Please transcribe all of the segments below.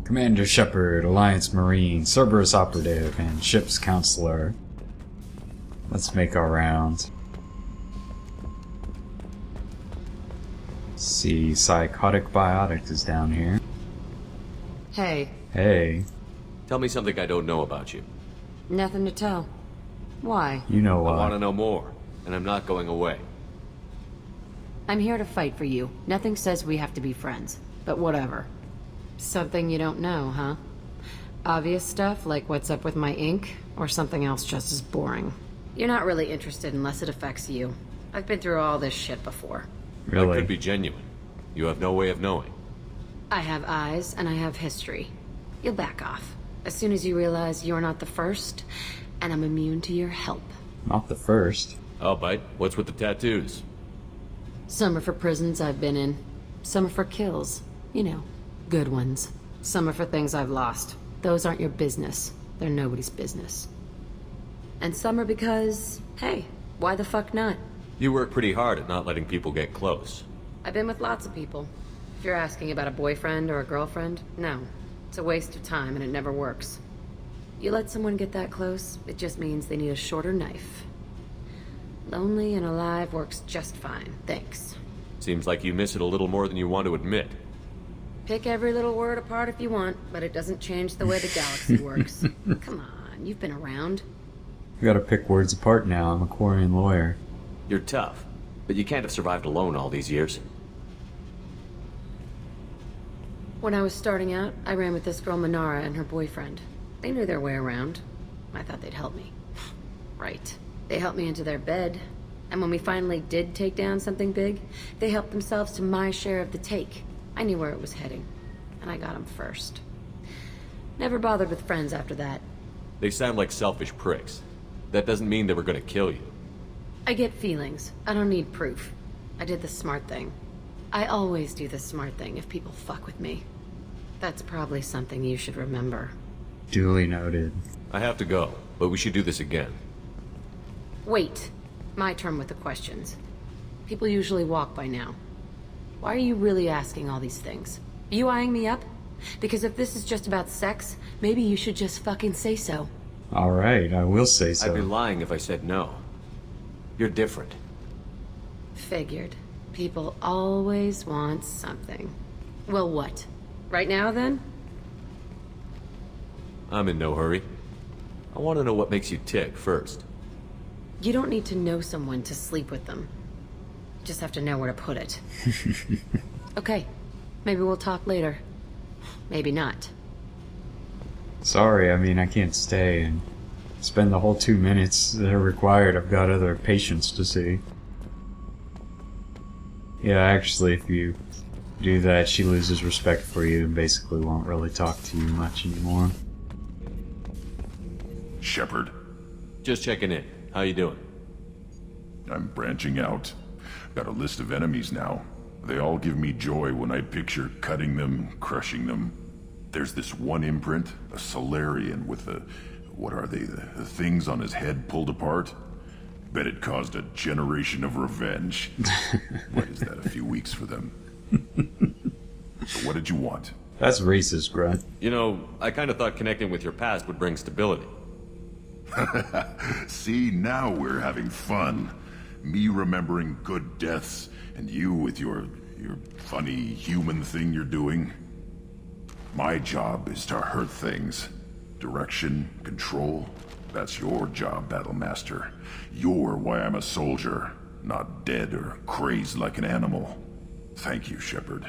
Commander Shepard, Alliance Marine, Cerberus Operative, and Ship's Counselor. Let's make our rounds. Let's see, Psychotic Biotic is down here. Hey. Hey. Tell me something I don't know about you. Nothing to tell. Why? You know why. I want to know more, and I'm not going away. I'm here to fight for you. Nothing says we have to be friends, but whatever. Something you don't know, huh? Obvious stuff, like what's up with my ink, or something else just as boring? You're not really interested unless it affects you. I've been through all this shit before. Really? That could be genuine. You have no way of knowing. I have eyes, and I have history. You'll back off. As soon as you realize you're not the first, and I'm immune to your help. Not the first. I'll bite. What's with the tattoos? Some are for prisons I've been in. Some are for kills. You know, good ones. Some are for things I've lost. Those aren't your business. They're nobody's business. And some are because, hey, why the fuck not? You work pretty hard at not letting people get close. I've been with lots of people. If you're asking about a boyfriend or a girlfriend, no. It's a waste of time and it never works. You let someone get that close, it just means they need a shorter knife. Lonely and alive works just fine, thanks. Seems like you miss it a little more than you want to admit. Pick every little word apart if you want, but it doesn't change the way the galaxy works. Come on, you've been around. We gotta pick words apart now. I'm a Quarian lawyer. You're tough, but you can't have survived alone all these years. When I was starting out, I ran with this girl Manara and her boyfriend. They knew their way around. I thought they'd help me. Right. They helped me into their bed, and when we finally did take down something big, they helped themselves to my share of the take. I knew where it was heading, and I got them first. Never bothered with friends after that. They sound like selfish pricks. That doesn't mean they were gonna kill you. I get feelings. I don't need proof. I did the smart thing. I always do the smart thing if people fuck with me. That's probably something you should remember. Duly noted. I have to go, but we should do this again. Wait. My turn with the questions. People usually walk by now. Why are you really asking all these things? Are you eyeing me up? Because if this is just about sex, maybe you should just fucking say so. Alright, I will say so. I'd be lying if I said no. You're different. Figured. People always want something. Well, what? Right now, then? I'm in no hurry. I want to know what makes you tick first. You don't need to know someone to sleep with them. You just have to know where to put it. Okay. Maybe we'll talk later. Maybe not. Sorry, I mean, I can't stay and spend the whole 2 minutes that are required. I've got other patients to see. Yeah, actually, if you do that, she loses respect for you and basically won't really talk to you much anymore. Shepard, Just checking in. How you doing? I'm branching out. Got a list of enemies now. They all give me joy when I picture cutting them, crushing them. There's this one imprint, a Solarian with the... what are they? The things on his head pulled apart? Bet it caused a generation of revenge. What is that, a few weeks for them? So what did you want? That's racist, Grunt. You know, I kind of thought connecting with your past would bring stability. See, now we're having fun. Me remembering good deaths, and you with your funny human thing you're doing. My job is to hurt things. Direction, control. That's your job, Battlemaster. You're why I'm a soldier, not dead or crazed like an animal. Thank you, Shepard.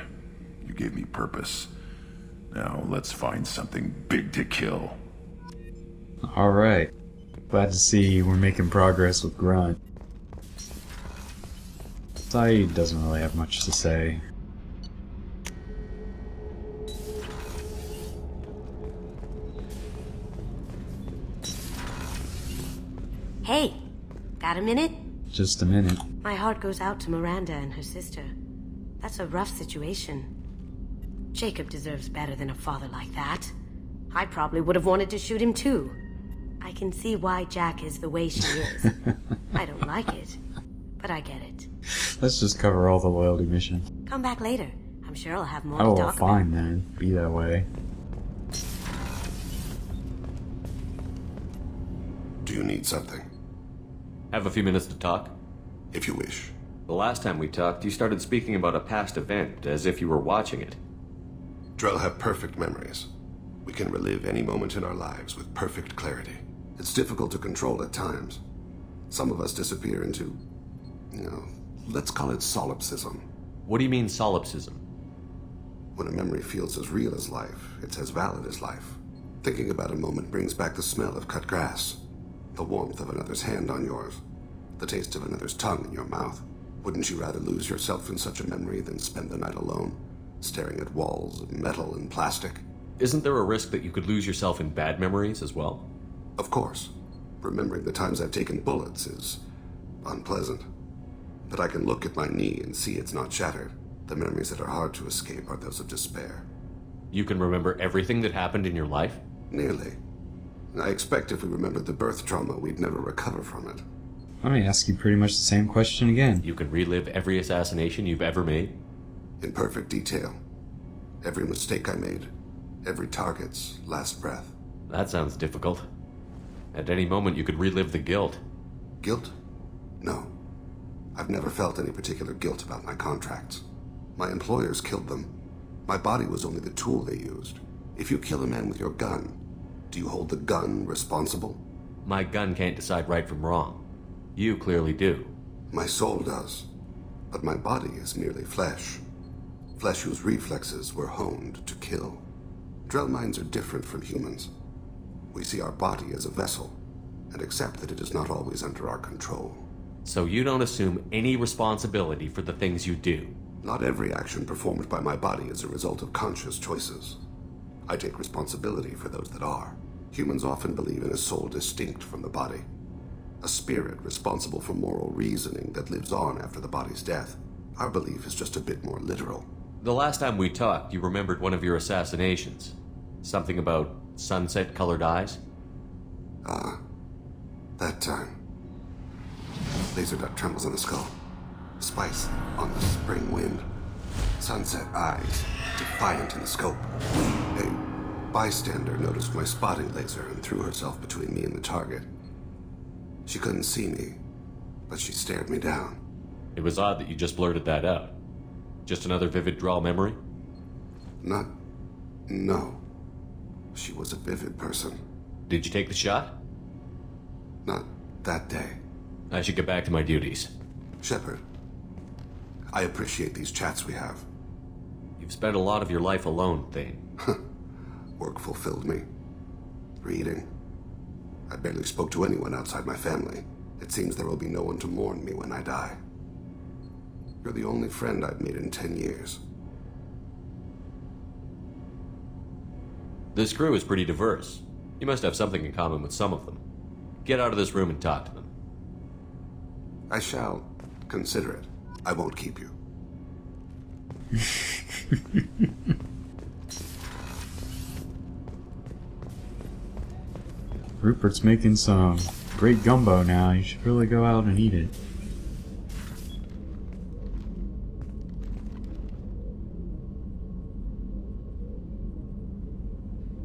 You gave me purpose. Now let's find something big to kill. Alright. Glad to see we're making progress with Grunt. Saeed doesn't really have much to say. Hey, got a minute? Just a minute. My heart goes out to Miranda and her sister. That's a rough situation. Jacob deserves better than a father like that. I probably would have wanted to shoot him too. I can see why Jack is the way she is. I don't like it, but I get it. Let's just cover all the loyalty missions. Come back later. I'm sure I'll have more Oh, to well, talk fine then. Be that way. you need something? Have a few minutes to talk? If you wish. The last time we talked, you started speaking about a past event, as if you were watching it. Drell have perfect memories. We can relive any moment in our lives with perfect clarity. It's difficult to control at times. Some of us disappear into, let's call it solipsism. What do you mean, solipsism? When a memory feels as real as life, it's as valid as life. Thinking about a moment brings back the smell of cut grass, the warmth of another's hand on yours, the taste of another's tongue in your mouth. Wouldn't you rather lose yourself in such a memory than spend the night alone, staring at walls of metal and plastic? Isn't there a risk that you could lose yourself in bad memories as well? Of course. Remembering the times I've taken bullets is unpleasant. But I can look at my knee and see it's not shattered. The memories that are hard to escape are those of despair. You can remember everything that happened in your life? Nearly. I expect if we remembered the birth trauma, we'd never recover from it. Let me ask you pretty much the same question again. You can relive every assassination you've ever made? In perfect detail. Every mistake I made. Every target's last breath. That sounds difficult. At any moment, you could relive the guilt. Guilt? No. I've never felt any particular guilt about my contracts. My employers killed them. My body was only the tool they used. If you kill a man with your gun, do you hold the gun responsible? My gun can't decide right from wrong. You clearly do. My soul does. But my body is merely flesh. Flesh whose reflexes were honed to kill. Drell minds are different from humans. We see our body as a vessel, and accept that it is not always under our control. So you don't assume any responsibility for the things you do? Not every action performed by my body is a result of conscious choices. I take responsibility for those that are. Humans often believe in a soul distinct from the body. A spirit responsible for moral reasoning that lives on after the body's death. Our belief is just a bit more literal. The last time we talked, you remembered one of your assassinations. Something about sunset-colored eyes? That time. Laser dot trembles on the skull. Spice on the spring wind. Sunset eyes, defiant in the scope. A bystander noticed my spotting laser and threw herself between me and the target. She couldn't see me, but she stared me down. It was odd that you just blurted that out. Just another vivid draw memory? No. She was a vivid person. Did you take the shot? Not that day. I should get back to my duties. Shepard, I appreciate these chats we have. You've spent a lot of your life alone, Thane. Work fulfilled me. Reading. I barely spoke to anyone outside my family. It seems there will be no one to mourn me when I die. You're the only friend I've made in 10 years. This crew is pretty diverse. You must have something in common with some of them. Get out of this room and talk to them. I shall consider it. I won't keep you. Rupert's making some great gumbo now. You should really go out and eat it.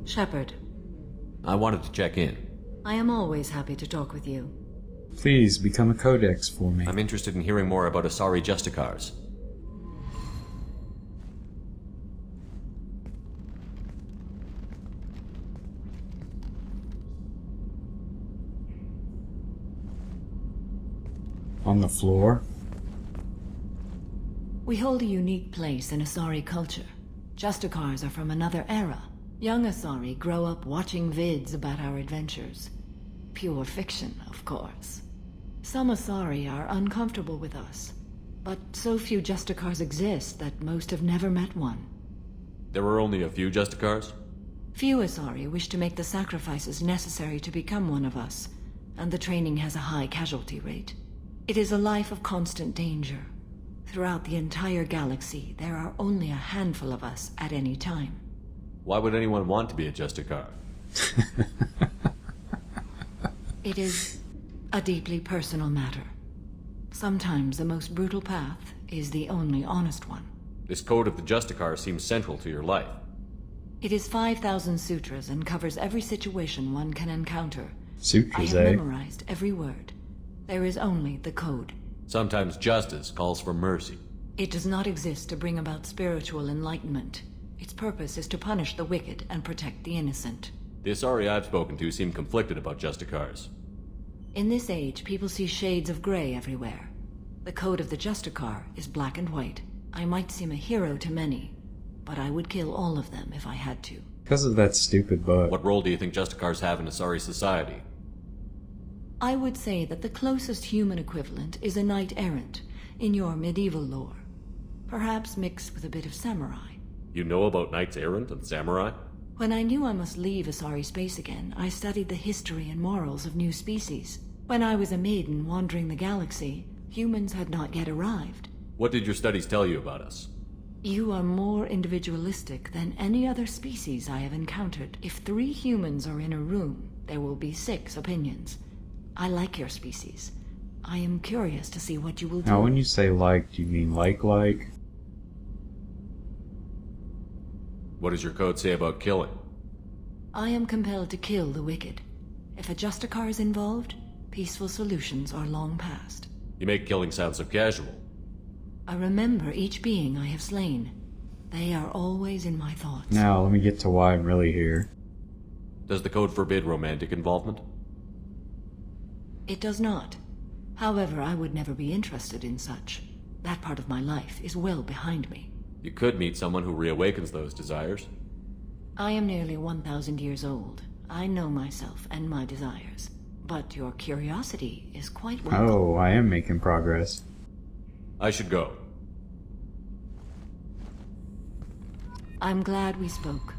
Shepard, I wanted to check in. I am always happy to talk with you. Please become a Codex for me. I'm interested in hearing more about Asari Justicars. On the floor? We hold a unique place in Asari culture. Justicars are from another era. Young Asari grow up watching vids about our adventures. Pure fiction, of course. Some Asari are uncomfortable with us, but so few Justicars exist that most have never met one. There were only a few Justicars? Few Asari wish to make the sacrifices necessary to become one of us, and the training has a high casualty rate. It is a life of constant danger. Throughout the entire galaxy, there are only a handful of us at any time. Why would anyone want to be a Justicar? It is a deeply personal matter. Sometimes the most brutal path is the only honest one. This code of the Justicar seems central to your life. It is 5,000 sutras and covers every situation one can encounter, I Sutras, have eh? memorized every word. There is only the code. Sometimes justice calls for mercy. It does not exist to bring about spiritual enlightenment. Its purpose is to punish the wicked and protect the innocent. The Asari I've spoken to seem conflicted about Justicars. In this age, people see shades of gray everywhere. The code of the Justicar is black and white. I might seem a hero to many, but I would kill all of them if I had to. Because of that stupid bug. What role do you think Justicars have in Asari society? I would say that the closest human equivalent is a knight-errant in your medieval lore. Perhaps mixed with a bit of samurai. You know about Knights Errant and Samurai? When I knew I must leave Asari space again, I studied the history and morals of new species. When I was a maiden wandering the galaxy, humans had not yet arrived. What did your studies tell you about us? You are more individualistic than any other species I have encountered. If 3 humans are in a room, there will be 6 opinions. I like your species. I am curious to see what you will do. Now, when you say like, do you mean like? What does your code say about killing? I am compelled to kill the wicked. If a Justicar is involved, peaceful solutions are long past. You make killing sound so casual. I remember each being I have slain. They are always in my thoughts. Now, let me get to why I'm really here. Does the code forbid romantic involvement? It does not. However, I would never be interested in such. That part of my life is well behind me. You could meet someone who reawakens those desires. I am nearly 1,000 years old. I know myself and my desires. But your curiosity is quite welcome. Oh, I am making progress. I should go. I'm glad we spoke.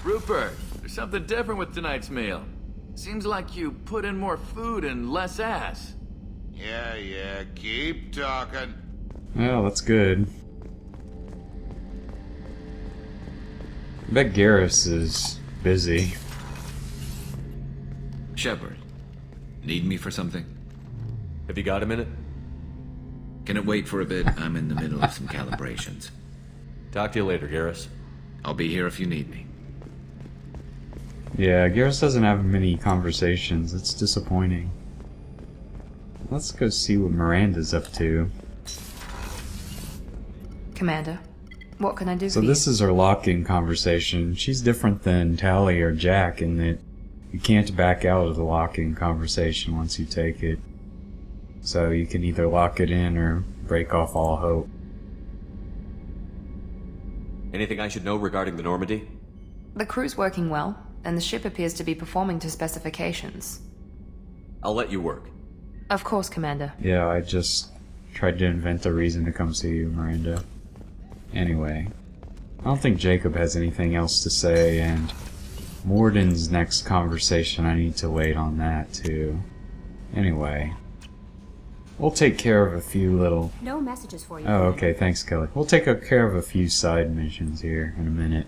Rupert, there's something different with tonight's meal. Seems like you put in more food and less ass. Yeah, keep talking. Well, that's good. I bet Garrus is busy. Shepard, need me for something? Have you got a minute? Can it wait for a bit? I'm in the middle of some calibrations. Talk to you later, Garrus. I'll be here if you need me. Yeah, Garrus doesn't have many conversations. It's disappointing. Let's go see what Miranda's up to. Commander, what can I do So for this you? is her lock-in conversation. She's different than Tali or Jack in that you can't back out of the lock-in conversation once you take it. So you can either lock it in or break off all hope. Anything I should know regarding the Normandy? The crew's working well, and the ship appears to be performing to specifications. I'll let you work. Of course, Commander. Yeah, I just tried to invent a reason to come see you, Miranda. Anyway, I don't think Jacob has anything else to say, and Morden's next conversation, I need to wait on that too. Anyway, we'll take care of a few little... No messages for you. Oh, okay, thanks, Kelly. We'll take care of a few side missions here in a minute.